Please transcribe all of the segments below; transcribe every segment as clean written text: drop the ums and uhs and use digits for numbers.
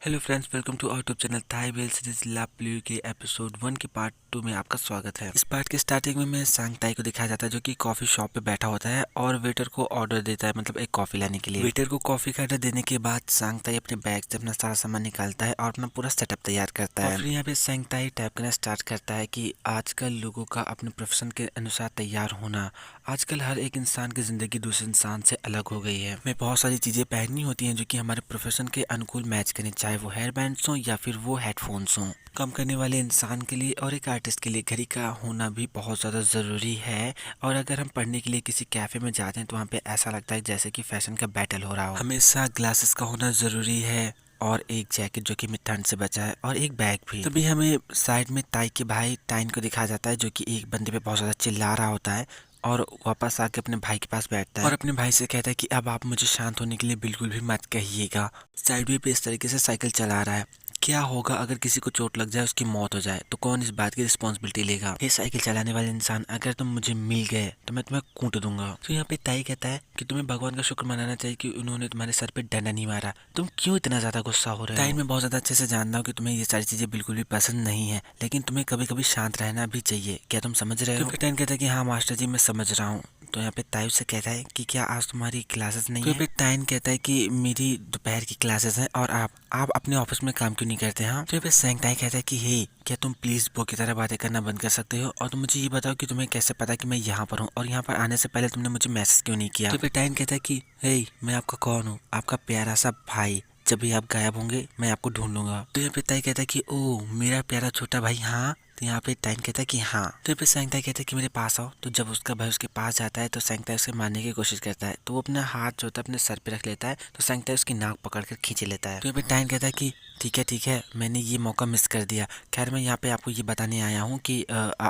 Hello friends, welcome to our YouTube channel Thai well series lab play के episode 1 के part 2 में आपका स्वागत है। इस पार्ट के स्टार्टिंग में सांग ताई को दिखाया जाता है जो कि कॉफी शॉप पे बैठा होता है और वेटर को ऑर्डर देता है, मतलब एक कॉफी लाने के लिए। वेटर को कॉफी का ऑर्डर देने के बाद सांग ताई अपने बैग से अपना सारा सामान निकालता है और अपना पूरा सेटअप तैयार करता है। फिर यहाँ पे सांग ताई टाइप करना स्टार्ट करता है कि आजकल लोगों का अपने प्रोफेशन के अनुसार तैयार होना, आजकल हर एक इंसान की जिंदगी दूसरे इंसान से अलग हो गई है। हमें बहुत सारी चीजें पहननी होती हैं जो कि हमारे प्रोफेशन के अनुकूल मैच करें, चाहे वो हेयर बैंड्स हों या फिर वो हेडफोन्स हों। काम करने वाले इंसान के लिए और एक आर्टिस्ट के लिए घड़ी का होना भी बहुत ज़्यादा ज़रूरी है। और अगर हम पढ़ने के लिए किसी कैफ़े में जाते हैं तो वहाँ पे ऐसा लगता है जैसे कि फैशन का बैटल हो रहा हो। हमेशा ग्लासेस का होना ज़रूरी है और एक जैकेट जो कि हमें ठंड से बचाए और एक बैग भी। तभी हमें साइड में ताई के भाई टाइन को दिखाया जाता है जो कि एक बंदे पे बहुत ज़्यादा चिल्ला रहा होता है और वापस आके अपने भाई के पास बैठता है और अपने भाई से कहता है कि अब आप मुझे शांत होने के लिए बिल्कुल भी मत कहिएगा। साइड वे पे इस तरीके से साइकिल चला रहा है। क्या होगा अगर किसी को चोट लग जाए, उसकी मौत हो जाए, तो कौन इस बात की रिस्पॉन्सिबिलिटी लेगा? ये साइकिल चलाने वाले इंसान, अगर तुम मुझे मिल गए तो मैं तुम्हें कूट दूंगा। तो यहाँ पे ताई कहता है कि तुम्हें भगवान का शुक्र मनाना चाहिए कि उन्होंने तुम्हारे सर पे डंडा नहीं मारा। तुम क्यों इतना ज्यादा गुस्सा हो रहे हो? ताई, मैं बहुत ज्यादा अच्छे से जानता हूँ कि तुम्हें ये सारी चीजें बिल्कुल भी पसंद नहीं है, लेकिन तुम्हें कभी कभी शांत रहना भी चाहिए। क्या तुम समझ रहे हो? टाइन कहता है कि हाँ मास्टर जी, मैं समझ रहा हूँ। तो यहाँ पे ताई से कहता है कि क्या आज तुम्हारी क्लासेस नहीं है? तो यहाँ पे टाइन कहता है कि मेरी दोपहर की क्लासेस हैं और आप अपने ऑफिस में काम क्यों नहीं करते हैं? तो यहाँ पे सैंग ताई कहता है कि हे, क्या तुम प्लीज वो की तरह बातें करना बंद कर सकते हो और तुम मुझे ये बताओ कि तुम्हें कैसे पता कि मैं यहाँ पर हूँ और यहाँ पर आने से पहले तुमने मुझे मैसेज क्यों नहीं किया? तो फिर टाइन कहता है कि हे, मैं आपका कौन हूँ? आपका प्यारा सा भाई। जब भी आप गायब होंगे मैं आपको ढूंढ लूंगा। तो यहाँ पे ताई कहता है कि ओ मेरा प्यारा छोटा भाई, हाँ। तो यहाँ पे टाइन कहता है कि हाँ। तो यहाँ पे सैंग ताई कहता है कि मेरे पास आओ। तो जब उसका भाई उसके पास जाता है तो सैंग ताई उसे मारने की कोशिश करता है, तो वो अपना हाथ जो होता है अपने सर पे रख लेता है। तो सैंग ताई उसकी नाक पकड़ कर खींच लेता है। तो यहाँ पे टाइन कहता है कि ठीक है, मैंने ये मौका मिस कर दिया। खैर, मैं यहाँ पे आपको ये बताने आया हूँ कि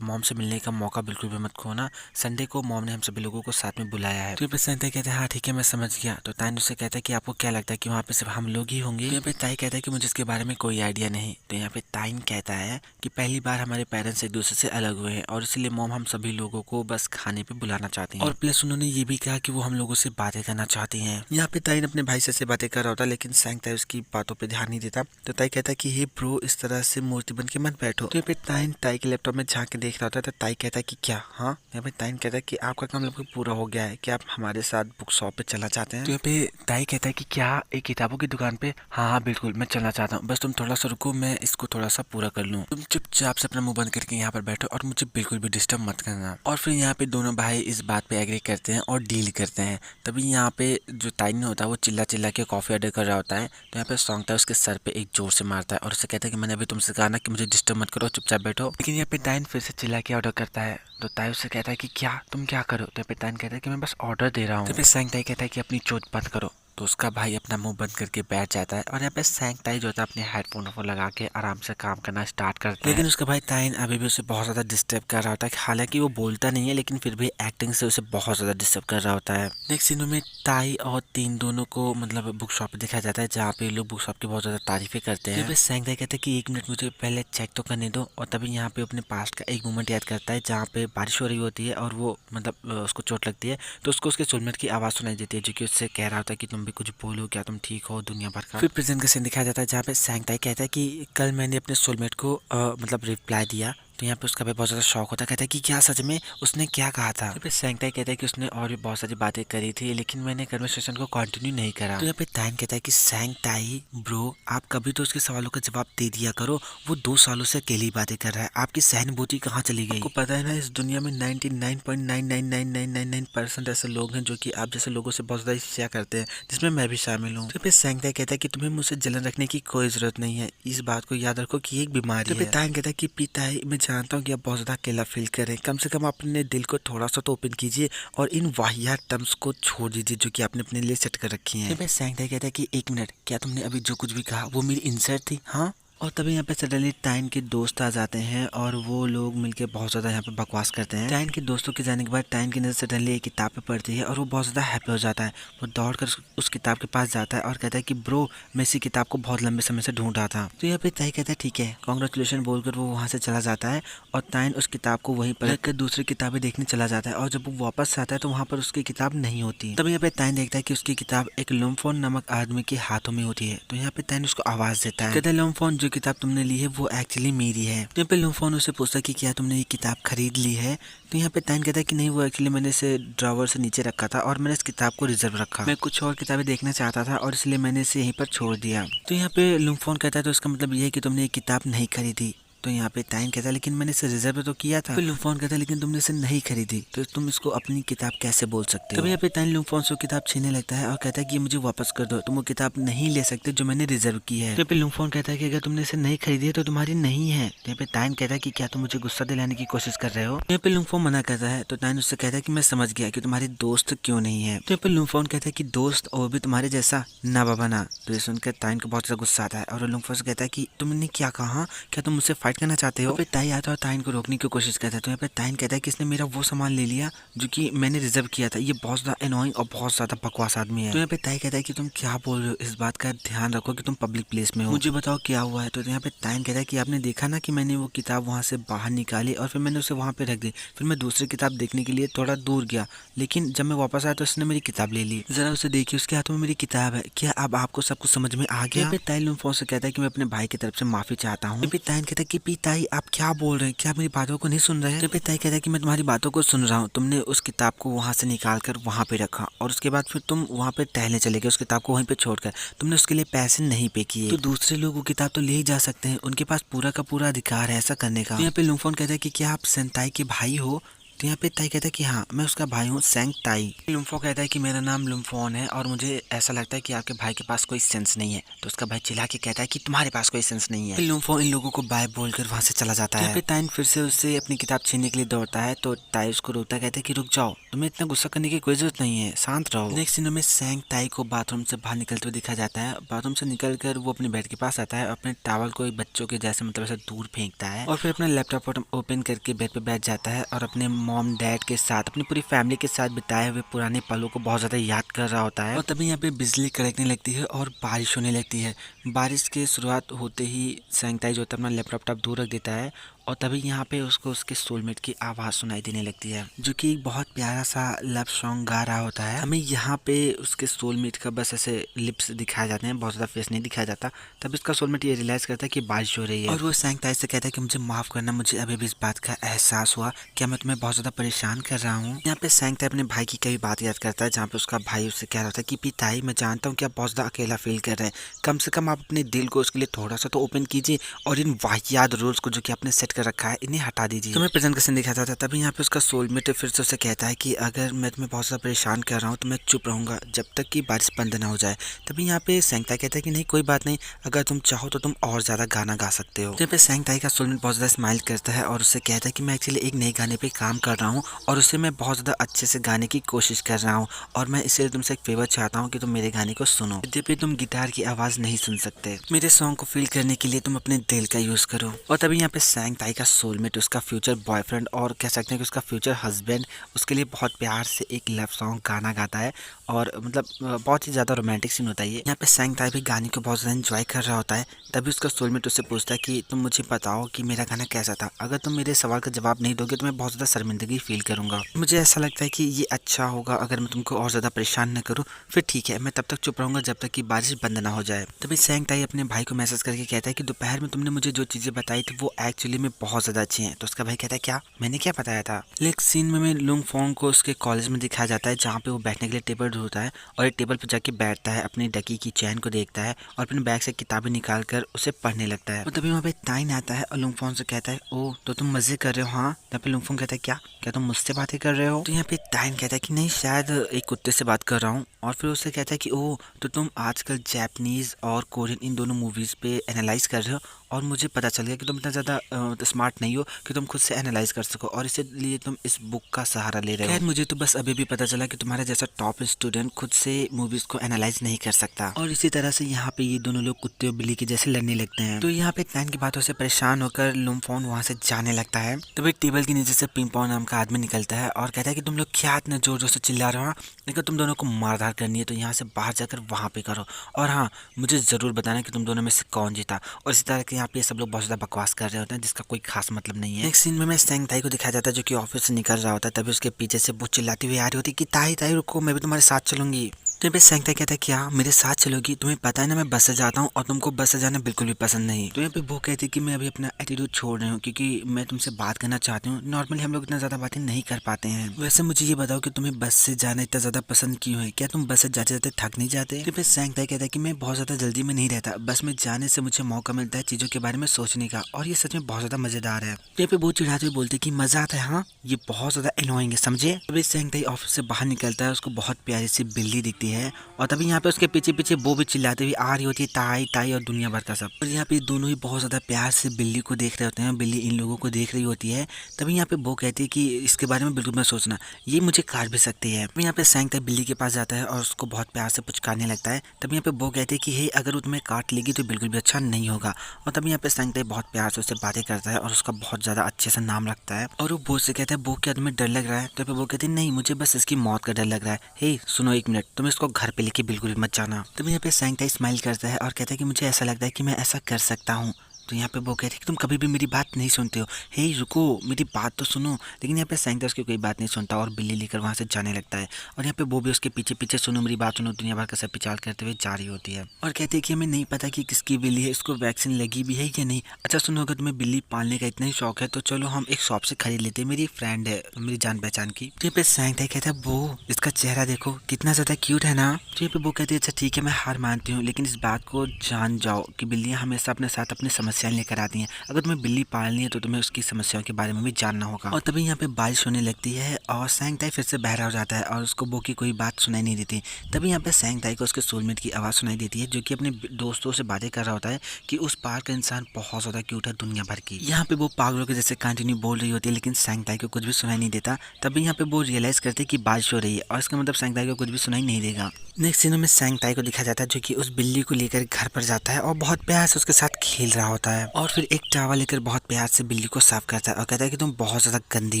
मॉम से मिलने का मौका बिल्कुल भी मत खोना। संडे को मॉम ने हम सभी लोगों को साथ में बुलाया है। तो यहाँ पे सैंग ताई कहते हैं हाँ ठीक है, मैं समझ गया। तो टाइन उससे कहता है कि आपको क्या लगता है कि वहाँ पे सिर्फ हम लोग ही होंगे? तो यहाँ पे ताई कहता है कि मुझे इसके बारे में कोई आइडिया नहीं। तो यहाँ पे टाइन कहता है कि पहली बार हमारे पेरेंट्स एक दूसरे से अलग हुए हैं और इसलिए मॉम हम सभी लोगों को बस खाने पे बुलाना चाहती हैं। और प्लस उन्होंने ये भी कहा कि वो हम लोगों से बातें करना चाहती हैं। यहाँ पे ताइन अपने भाई से बातें कर रहा होता है, लेकिन सैंग ताई उसकी बातों पे ध्यान नहीं देता। तो ताई कहता है कि हे ब्रो, इस तरह से मूर्ति बन के मत बैठो। तो यहाँ पे टाइन ताई के लैपटॉप में झांक के देख रहा होता है। तो ताई कहता है कि क्या? हाँ। यहाँ पे टाइन कहता है कि आपका काम लगभग पूरा हो गया है, क्या आप हमारे साथ बुक शॉप पे चलना चाहते हैं? तो यहाँ पे ताई कहता है कि क्या, एक किताबों की दुकान पे? हाँ बिल्कुल, मैं चलना चाहता हूँ, बस तुम थोड़ा सा रुको, मैं इसको थोड़ा सा पूरा कर लूँ। तुम चुपचाप से अपना मुंह बंद करके यहाँ पर बैठो और मुझे बिल्कुल भी डिस्टर्ब मत करना। और फिर यहाँ पे दोनों भाई इस बात पे एग्री करते हैं और डील करते हैं। तभी यहाँ पे जो टाइन होता है वो चिल्ला चिल्ला के कॉफी ऑर्डर कर रहा होता है। तो यहाँ पे सॉन्ग था उसके सर पे एक जोर से मारता है और उससे कहता है कि मैंने अभी तुमसे कहा ना कि मुझे डिस्टर्ब मत करो, चुपचाप बैठो। लेकिन यहाँ पे टाइन फिर से चिल्ला के ऑर्डर करता है। तो ताई उससे कहता है कि क्या, तुम क्या करो? तो यहाँ पे टाइन कहता है कि मैं बस ऑर्डर दे रहा हूँ। तो फिर सैंग ताई कहता है कि अपनी चोट बंद करो। तो उसका भाई अपना मुंह बंद करके बैठ जाता है और यहाँ पे सैंग ताई जो था अपने हेडफोन को लगा के आराम से काम करना स्टार्ट करता है। लेकिन उसका भाई टाइन अभी भी उसे बहुत ज्यादा डिस्टर्ब कर रहा होता है। हालांकि वो बोलता नहीं है, लेकिन फिर भी एक्टिंग से उसे बहुत ज्यादा डिस्टर्ब कर रहा होता है। नेक्स्ट सीन में ताई और तीन दोनों को मतलब बुक शॉप पे दिखाया जाता है जहाँ पे लोग बुक शॉप की बहुत ज्यादा तारीफें करते हैं। सैंग ताई कहते हैं कि 1 मिनट मुझे पहले चेक तो करने दो। और तभी यहाँ पे अपने पास्ट का एक मोमेंट याद करता है जहाँ पे बारिश हो रही होती है और वो मतलब उसको चोट लगती है। तो उसको उसके सोलमेट की आवाज सुनाई देती है जो कि उससे कह रहा होता है कि तुम भी कुछ बोलो, क्या तुम ठीक हो दुनिया भर का। फिर प्रेजेंट का सीन दिखाया जाता है जहाँ पे सैंग ताई कहता है कि कल मैंने अपने सोलमेट को मतलब रिप्लाई दिया। तो यहाँ पे उसका भी बहुत ज़्यादा शौक होता है, कहता है कि क्या सच में उसने क्या कहा था? तो फिर सैंग ताई कहता है कि उसने और भी बहुत सारी बातें करी थी, लेकिन मैंने कन्वर्सेशन को कंटिन्यू नहीं करा। तो यहाँ पे टाइन कहता है कि सैंग ताई ब्रो, आप कभी तो उसके सवालों का जवाब दे दिया करो। वो 2 सालों से अकेली बातें कर रहा है, आपकी सहानुभूति कहाँ चली गई? आपको पता है ना, इस दुनिया में 99.99999% ऐसे लोग हैं जो कि आप जैसे लोगों से बहुत ज़्यादा ईर्ष्या करते हैं, जिसमें मैं भी शामिल हूँ। तो फिर सैंग ताई कहता है कि तुम्हें मुझसे जलन रखने की कोई जरूरत नहीं है, इस बात को याद रखो कि एक बीमारी है। तो फिर टाइन कहता है कि पिताई, मैं जानता हूँ कि आप बहुत ज़्यादा अकेला फील करें, कम से कम अपने दिल को थोड़ा सा तो ओपन कीजिए और इन वाहियात टर्म्स को छोड़ दीजिए जो कि आपने अपने लिए सेट कर रखी हैं। तो फिर सैंग ताई कहता है कि 1 मिनट, क्या तुमने अभी जो कुछ भी कहा वो मेरी इंसल्ट थी? हाँ, और तभी यहाँ पे सडनली टाइन के दोस्त आ जाते हैं और वो लोग मिलके बहुत ज़्यादा यहाँ पे बकवास करते हैं। टाइन के दोस्तों के जाने के बाद टाइन की नज़र सडनली एक किताब पे पड़ती है और वो बहुत ज़्यादा हैप्पी हो जाता है। वो दौड़कर उस किताब के पास जाता है और कहता है कि ब्रो, मैं इसी किताब को बहुत लंबे समय से ढूंढ रहा था। तो यहाँ पे टाई कहता है ठीक है, कॉन्ग्रेचुलेशन बोलकर वो वहाँ से चला जाता है और टाइन उस किताब को वहीं पर रखकर दूसरी किताबें देखने चला जाता है। और जब वो वापस आता है तो वहाँ पर उसकी किताब नहीं होती। तभी यहाँ पे टाइन देखता है कि उसकी किताब एक लुम्फोन नामक आदमी के हाथों में होती है। तो यहाँ पे टाइन उसको आवाज देता है, कहता है लुम्फोन, जो किताब तुमने ली है वो एक्चुअली मेरी है। तो यहाँ पे लुम्फोन उससे पूछता है कि क्या तुमने ये किताब खरीद ली है। तो यहाँ पे टाइन कहता है कि नहीं, वो एक्चुअली मैंने इसे ड्रॉवर से नीचे रखा था और मैंने इस किताब को रिजर्व रखा। मैं कुछ और किताबें देखना चाहता था और इसलिए मैंने इसे यहीं पर छोड़ दिया। तो यहाँ पे लुम्फोन कहता है तो इसका मतलब ये है कि तुमने ये किताब नहीं खरीदी। तो यहाँ पे टाइन कहता है लेकिन मैंने इसे रिजर्व तो किया था। फिर लुम्फोन कहता है लेकिन तुमने इसे नहीं खरीदी, तो तुम इसको अपनी किताब कैसे बोल सकते हो। तभी यहाँ पे टाइन लुम्फोन से किताब छीनने लगता है और कहता है कि ये मुझे वापस कर दो, तुम वो किताब नहीं ले सकते जो मैंने रिजर्व की है। तो यहाँ पे लुम्फोन कहता है कि अगर तुमने इसे नहीं खरीदी है तो तुम्हारी नहीं है। तो यहाँ पे टाइन कहता है कि क्या तुम मुझे गुस्सा दिलाने की कोशिश कर रहे हो। यहाँ पे लुम्फोन मना करता है। तो टाइन उससे कहता है कि मैं समझ गया कि तुम्हारे दोस्त क्यों नहीं है। तो यहाँ पे लुम्फोन कहता है कि दोस्त और भी तुम्हारे जैसा ना बाबा ना। तो ये सुनकर टाइन को बहुत ज्यादा गुस्सा आता है और लुम्फोन से कहता है कि तुमने क्या कहा, क्या तुम मुझसे फाइट करना चाहते हो। टाई आता है और टाइन को रोकने की कोशिश करता है। तो यहाँ पे टाइन कहता है कि इसने मेरा वो सामान ले लिया जो कि मैंने रिजर्व किया था, ये बहुत ज्यादा एनोइंग और बहुत ज्यादा बकवास आदमी है। तो यहाँ पे टाई कहता है कि तुम क्या बोल रहे हो, इस बात का ध्यान रखो कि तुम पब्लिक प्लेस में हो, मुझे बताओ क्या हुआ है। तो यहाँ पे टाइन कहता है कि आपने देखा ना कि मैंने वो किताब वहाँ से बाहर निकाली और फिर मैंने उसे वहाँ पे रख दी। फिर मैं दूसरी किताब देखने के लिए थोड़ा दूर गया, लेकिन जब मैं वापस आया तो उसने मेरी किताब ले ली। जरा उसे देखिए, उसके हाथों में मेरी किताब है। क्या अब आपको सब कुछ समझ में आ गया। टाई लुम्फोन से कहता है कि मैं अपने भाई की तरफ से माफी चाहता हूँ। टाइन कहता है कि पिताई आप क्या बोल रहे हैं, क्या मेरी बातों को नहीं सुन रहे हैं। तो पिताई कहता है कि मैं तुम्हारी बातों को सुन रहा हूँ। तुमने उस किताब को वहाँ से निकाल कर वहाँ पे रखा और उसके बाद फिर तुम वहाँ पे टहलने चले गए, उस किताब को वहीं पे छोड़कर। तुमने उसके लिए पैसे नहीं पे किए। तो दूसरे लोग वो किताब तो ले ही जा सकते हैं, उनके पास पूरा का पूरा अधिकार है ऐसा करने का। तो यहाँ पे लुम्फोन कहता है कि क्या आप सेंटाई के भाई हो। तो यहाँ पे ताई कहता है कि हाँ, मैं उसका भाई हूँ, सैंग ताई। लुम्फो कहता है कि मेरा नाम लुम्फोन है और मुझे ऐसा लगता है कि आपके भाई के पास कोई सेंस नहीं है। तो उसका भाई चिल्ला के कहता है कि तुम्हारे पास कोई सेंस नहीं है। फिर लुम्फो इन लोगों को बाय बोलकर वहाँ से चला जाता है। फिर टाइन फिर से उससे अपनी किताब छीनने के लिए दौड़ता है। तो ताई उसको रोकता है, कहता है कि रुक जाओ, तुम्हें इतना गुस्सा करने की कोई जरूरत नहीं है, शांत रहो। नेक्स्ट सीन में सैंग ताई को बाथरूम से बाहर निकलते हुए दिखा जाता है। बाथरूम से निकलकर वो अपने बेड के पास आता है और अपने टॉवल को बच्चों के जैसे मतलब ऐसे दूर फेंकता है और फिर अपना लैपटॉप ओपन करके बेड पे बैठ जाता है और अपने मॉम डैड के साथ, अपनी पूरी फैमिली के साथ बिताए हुए पुराने पलों को बहुत ज़्यादा याद कर रहा होता है। और तभी यहाँ पे बिजली कड़कने लगती है और बारिश होने लगती है। बारिश की शुरुआत होते ही सैंगताई जो होता है अपना लैपटॉप दूर रख देता है और तभी यहाँ पे उसको उसके सोलमेट की आवाज़ सुनाई देने लगती है, जो कि एक बहुत प्यारा सा लव सॉन्ग गा रहा होता है। हमें यहाँ पे उसके सोलमेट का बस ऐसे लिप्स दिखाए जाते हैं, बहुत ज़्यादा फेस नहीं दिखाया जाता। तब इसका सोलमेट ये रियलाइज़ करता है कि बारिश हो रही है और वो सैंगताई से कहता है कि मुझे माफ़ करना, मुझे अभी भी इस बात का एहसास हुआ, क्या मैं तुम्हें बहुत ज़्यादा परेशान कर रहा हूँ। यहाँ पे सैंगताई अपने भाई की कई बात याद करता है, जहाँ पे उसका भाई उससे कह रहा था कि पिताई, मैं जानता हूँ कि आप बहुत ज़्यादा अकेला फील कर रहे हैं, कम से कम आप अपने दिल को उसके लिए थोड़ा सा तो ओपन कीजिए और इन वाहियात रूल्स को जो कि आपने सेट कर रखा है इन्हें हटा दीजिए। तो मैं प्रेजेंट का सीन दिखाता था। तभी यहाँ पे उसका सोलमेट फिर से उसे कहता है कि अगर मैं तुम्हें बहुत ज़्यादा परेशान कर रहा हूँ तो मैं चुप रहूंगा जब तक कि बारिश बंद ना हो जाए। तभी यहाँ पे सैंगताई कहता है कि नहीं कोई बात नहीं, अगर तुम चाहो तो तुम और ज़्यादा गाना गा सकते हो। यहाँ पे सैंगताई का सोलमेट बहुत ज़्यादा स्माइल करता है और उससे कहता है कि मैं एक्चुअली एक नए गाने पे काम कर रहा हूँ और उसे मैं बहुत ज़्यादा अच्छे से गाने की कोशिश कर रहा हूँ और मैं इसलिए तुमसे एक फेवर चाहता हूँ कि तुम मेरे गाने को सुनो। यद्यपि तुम गिटार की आवाज़ नहीं सुन सकते, मेरे सॉन्ग को फील करने के लिए तुम अपने दिल का यूज़ करो। और तभी यहाँ पे सैंगताई का सोलमेट, उसका फ्यूचर बॉयफ्रेंड और कह सकते हैं कि उसका फ्यूचर हस्बैंड, उसके लिए बहुत प्यार से एक लव सॉन्ग गाना गाता है और मतलब बहुत ही ज़्यादा रोमांटिक सीन होता है ये। यहाँ पे सैंगताई भी गाने को बहुत ज़्यादा एंजॉय कर रहा होता है। तभी उसका सोलमेट उससे पूछता है कि तुम मुझे बताओ कि मेरा गाना कैसा था, अगर तुम मेरे सवाल का जवाब नहीं दोगे तो मैं बहुत ज़्यादा शर्मिंदगी फील करूँगा। मुझे ऐसा लगता है कि ये अच्छा होगा अगर मैं तुमको और ज़्यादा परेशान न करूँ। फिर ठीक है, मैं तब तक चुप रहूँगा जब तक कि बारिश बंद ना हो जाए। तभी सैंगताई अपने भाई को मैसेज करके कहता है कि दोपहर में तुमने मुझे जो चीज़ें बताई थी वो एक्चुअली में बहुत ज़्यादा अच्छी हैं। तो उसका भाई कहता है क्या, मैंने क्या बताया था। नेक्स्ट सीन में लुम्फोंग को उसके कॉलेज में दिखाया जाता है, जहाँ पे वो बैठने के लिए टेबल ढूंढता है और एक टेबल पर जाके बैठता है, अपनी डकी की चैन को देखता है और अपने बैग से किताबें निकाल कर उसे पढ़ने लगता है। और तभी वहाँ पे टाइन आता है और लुम्फोंग से कहता है ओ तो तुम मजे कर रहे हो। हाँ। यहाँ पे लुम्फोंग कहता है क्या तुम मुझसे बातें कर रहे हो। तो यहाँ पे टाइन कहता है कि नहीं, शायद एक कुत्ते से बात कर रहा हूँ। और फिर उससे कहता है कि ओह तो तुम आजकल जापानीज और कोरियन इन दोनों मूवीज पे एनालाइज कर रहे हो और मुझे पता चल गया कि तुम इतना ज़्यादा स्मार्ट नहीं हो कि तुम खुद से एनालाइज कर सको, और इसीलिए तुम इस बुक का सहारा ले रहे हो। खैर मुझे तो बस अभी भी पता चला कि तुम्हारा जैसा टॉप स्टूडेंट खुद से मूवीज को एनालाइज नहीं कर सकता। और इसी तरह से यहाँ पे ये दोनों लोग कुत्ते और बिल्ली के जैसे लड़ने लगते हैं। तो यहाँ पे टैन की बातों से परेशान होकर लुम्फोन वहाँ से जाने लगता है। तभी टेबल के नीचे से पिंगपोंग नाम का आदमी निकलता है और कहता है कि तुम लोग क्या इतना जोर जोर से चिल्ला रहे हो, लेकिन तुम दोनों को मारधार करनी है तो यहाँ से बाहर जाकर वहाँ पे करो, और हाँ मुझे ज़रूर बताना कि तुम दोनों में से कौन जीता। और इसी तरह के यहाँ पे सब लोग बहुत ज़्यादा बकवास कर रहे होते हैं जिसका कोई खास मतलब नहीं है। नेक्स्ट सीन में सैंग ताई को दिखाया जाता है जो कि ऑफिस से निकल रहा होता है। तभी उसके पीछे से वो चिल्लाती हुई आ रही होती है कि ताई ताई रुको, मैं भी तुम्हारे साथ चलूंगी। तो पे सैंग ताई कहता है क्या मेरे साथ चलोगी, तुम्हें पता है ना मैं बस से जाता हूँ और तुमको बस से जाना बिल्कुल भी पसंद नहीं। तो यहाँ पे वो कहती है कि मैं अभी अपना एटीट्यूड छोड़ रही हूँ क्योंकि मैं तुमसे बात करना चाहती हूँ। नॉर्मली हम लोग इतना ज़्यादा बातें नहीं कर पाते हैं। वैसे मुझे ये बताओ कि तुम्हें बस से जाना इतना ज़्यादा पसंद क्यों है, क्या तुम बस से जाते जाते थक नहीं जाते। तो फिर सैंग ताई कहता है कि मैं बहुत ज़्यादा जल्दी में नहीं रहता, बस में जाने से मुझे मौका मिलता है चीज़ों के बारे में सोचने का, और ये सच में बहुत ज़्यादा मज़ेदार है। तो यहाँ पे वो चिढ़ाते हुए बोलते कि मज़ा आता है, हाँ ये बहुत ज़्यादा एनोइंग है समझे। तभी सैंग ताई ऑफिस से बाहर निकलता है, उसको बहुत प्यारी सी बिल्ली दिखती है, और तभी यहाँ पे उसके पीछे पीछे वो भी चिल्लाते हुए आ रही होती है ताई ताई और दुनिया भर का सब। और यहाँ पे दोनों ही बहुत ज़्यादा प्यार से बिल्ली को देख रहे होते हैं, बिल्ली इन लोगों को देख रही होती है। तभी यहाँ पे वो कहती है कि इसके बारे में बिल्कुल मत सोचना, ये मुझे काट भी सकती है। तभी यहाँ पे सैंग ताई बिल्ली के पास जाता है और उसको बहुत प्यार से पुचकारने लगता है। तभी यहाँ पे वो कहती है कि हे अगर वो तुम्हें काट लेगी तो बिल्कुल भी अच्छा नहीं होगा। और तभी यहाँ पे सैंग ताई बहुत प्यार से उससे बातें करता है और उसका बहुत ज़्यादा अच्छे से नाम रखता है। और वो बोझ से कहता है वो क्या तुम्हें डर लग रहा है। तो वो कहती है नहीं मुझे बस इसकी मौत का डर लग रहा है। हे सुनो एक मिनट, तुम इसको घर पे लेके बिल्कुल भी मत जाना। तभी यहाँ पे सैंग ताई स्माइल करता है और कहता है कि मुझे ऐसा लगता है कि मैं ऐसा कर सकता हूँ। तो यहाँ पे वो कहती है कि तुम कभी भी मेरी बात नहीं सुनते हो, हे रुको मेरी बात तो सुनो। लेकिन यहाँ पे सैंग ताई उसकी कोई बात नहीं सुनता और बिल्ली लेकर वहाँ से जाने लगता है। और यहाँ पे वो भी उसके पीछे पीछे सुनो मेरी बात सुनो दुनिया भर का सब विचार करते हुए जा रही होती है। और कहती है कि हमें नहीं पता कि किसकी बिल्ली है, इसको वैक्सीन लगी भी है या नहीं। अच्छा सुनो, अगर तुम्हें बिल्ली पालने का इतना ही शौक है तो चलो हम एक शॉप से खरीद लेते हैं, मेरी फ्रेंड है मेरी जान पहचान की। तो यहाँ पे सैंग ताई कहता है वो इसका चेहरा देखो कितना ज्यादा क्यूट है ना। तो यहाँ पे वो कहती है अच्छा ठीक है मैं हार मानती हूँ, लेकिन इस बात को जान जाओ कि बिल्लियाँ हमेशा अपने साथ अपनी समस्याएं लेकर आती हैं। अगर तुम्हें बिल्ली पालनी है तो तुम्हें उसकी समस्याओं के बारे में भी जानना होगा। और तभी यहाँ पे बारिश होने लगती है और सैंग ताई फिर से बहरा हो जाता है और उसको वो की कोई बात सुनाई नहीं देती। तभी यहाँ पे सैंग ताई को उसके सोलमेट की आवाज़ सुनाई देती है जो कि अपने दोस्तों से बातें कर रहा होता है कि उस पार का इंसान बहुत ज़्यादा क्यूट है दुनिया भर की। यहाँ पे वो पागलों के जैसे कंटिन्यू बोल रही होती है लेकिन सैंग ताई को कुछ भी सुनाई नहीं देता। तभी यहाँ पे वो रियलाइज़ करते हैं कि बारिश हो रही है और इसका मतलब सैंग ताई को कुछ भी सुनाई नहीं देगा। नेक्स्ट सीनों में सैंग ताई को दिखाया जाता है जो कि उस बिल्ली को लेकर घर पर जाता है और बहुत प्यार से उसके साथ खेल रहा होता है। और फिर एक टावल लेकर बहुत प्यार से बिल्ली को साफ करता है और कहता है कि तुम बहुत ज्यादा गंदी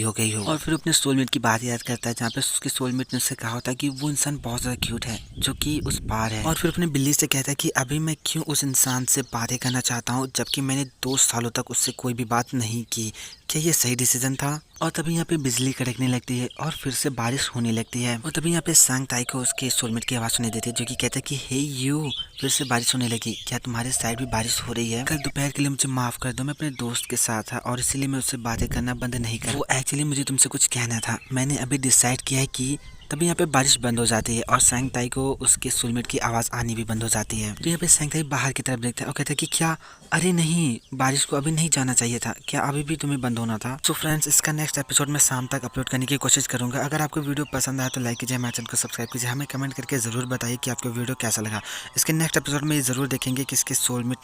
हो गई हो। और फिर अपने सोलमेट की बात याद करता है जहाँ पे उसके सोलमेट ने उससे कहा होता है कि वो इंसान बहुत ज्यादा क्यूट है जो कि उस पार है। और फिर अपने बिल्ली से कहता है कि अभी मैं क्यों उस इंसान से बातें करना चाहता हूँ जबकि मैंने 2 सालों तक उससे कोई भी बात नहीं की, क्या ये सही डिसीजन था। और तभी यहाँ पे बिजली कड़कने लगती है और फिर से बारिश होने लगती है। और तभी यहाँ पे सैंग ताई को उसके सोलमेट की आवाज़ सुनाई देती है जो कि कहता है कि हे यू फिर से बारिश होने लगी, क्या तुम्हारे साइड भी बारिश हो रही है। कल दोपहर के लिए मुझे माफ़ कर दो, मैं अपने दोस्त के साथ था और इसीलिए मैं उससे बातें करना बंद नहीं कर। वो एक्चुअली मुझे तुमसे कुछ कहना था, मैंने अभी डिसाइड किया है कि। तभी यहाँ पे बारिश बंद हो जाती है और सैंग ताई को उसके सोलमेट की आवाज़ आनी भी बंद हो जाती है। तो यहाँ पे सैंग ताई बाहर की तरफ देखता है और कहता है कि क्या, अरे नहीं बारिश को अभी नहीं जाना चाहिए था, क्या अभी भी तुम्हें बंद होना था। सो फ्रेंड्स इसका नेक्स्ट एपिसोड मैं शाम तक अपलोड करने की कोशिश करूंगा। अगर आपको वीडियो पसंद आया तो लाइक कीजिए, हमारे चैनल को सब्सक्राइब कीजिए, हमें कमेंट करके ज़रूर बताइए कि आपको वीडियो कैसा लगा। इसके नेक्स्ट एपिसोड में ज़रूर देखेंगे कि इसके सोलमेट